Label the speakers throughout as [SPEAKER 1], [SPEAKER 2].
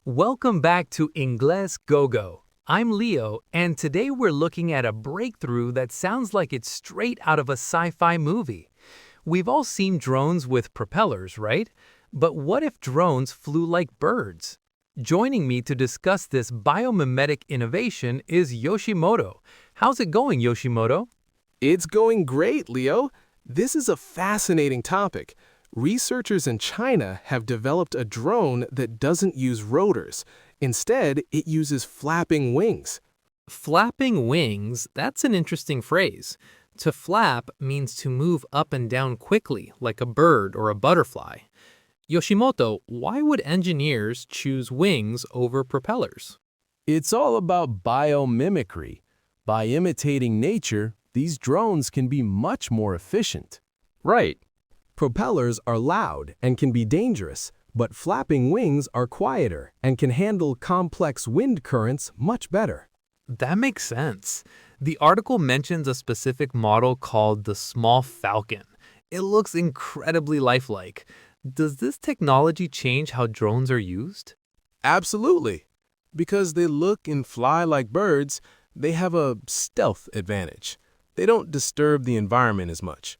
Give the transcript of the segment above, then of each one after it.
[SPEAKER 1] Welcome back to Inglês GoGo. I'm Leo, and today we're looking at a breakthrough that sounds like it's straight out of a sci-fi movie. We've all seen drones with propellers, right? But what if drones flew like birds? Joining me to discuss this biomimetic innovation is Yoshimoto. How's it going, Yoshimoto?
[SPEAKER 2] It's going great, Leo. This is a fascinating topic. Researchers in China have developed a drone that doesn't use rotors. Instead, it uses flapping wings.
[SPEAKER 1] Flapping wings, that's an interesting phrase. To flap means to move up and down quickly, like a bird or a butterfly. Yoshimoto, why would engineers choose wings over propellers?
[SPEAKER 3] It's all about biomimicry. By imitating nature, these drones can be much more efficient.
[SPEAKER 2] Right. Propellers are loud and can be dangerous, but flapping wings are quieter and can handle complex wind currents much better.
[SPEAKER 1] That makes sense. The article mentions a specific model called the small Falcon. It looks incredibly lifelike. Does this technology change how drones are used?
[SPEAKER 2] Absolutely. Because they look and fly like birds, they have a stealth advantage. They don't disturb the environment as much.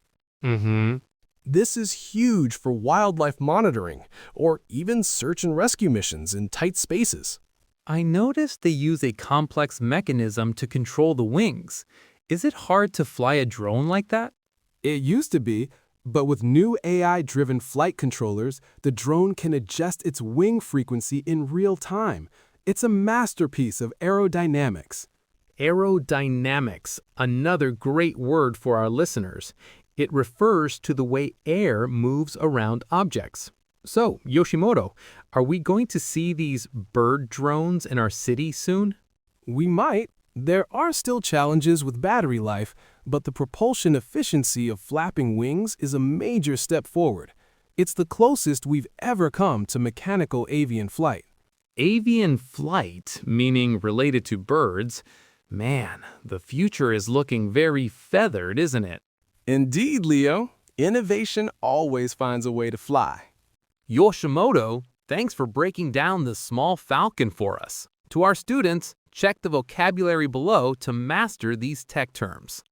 [SPEAKER 2] This is huge for wildlife monitoring or even search and rescue missions in tight spaces.
[SPEAKER 1] I noticed they use a complex mechanism to control the wings. Is it hard to fly a drone like that?
[SPEAKER 2] It used to be, but with new AI-driven flight controllers, the drone can adjust its wing frequency in real time. It's a masterpiece of aerodynamics.
[SPEAKER 1] Aerodynamics, another great word for our listeners. It refers to the way air moves around objects. So, Yoshimoto, are we going to see these bird drones in our city soon?
[SPEAKER 2] We might. There are still challenges with battery life, but the propulsion efficiency of flapping wings is a major step forward. It's the closest we've ever come to mechanical avian flight.
[SPEAKER 1] Avian flight, meaning related to birds. Man, the future is looking very feathered, isn't it?
[SPEAKER 2] Indeed, Leo. Innovation always finds a way to fly.
[SPEAKER 1] Yoshimoto, thanks for breaking down the small Falcon for us. To our students, check the vocabulary below to master these tech terms.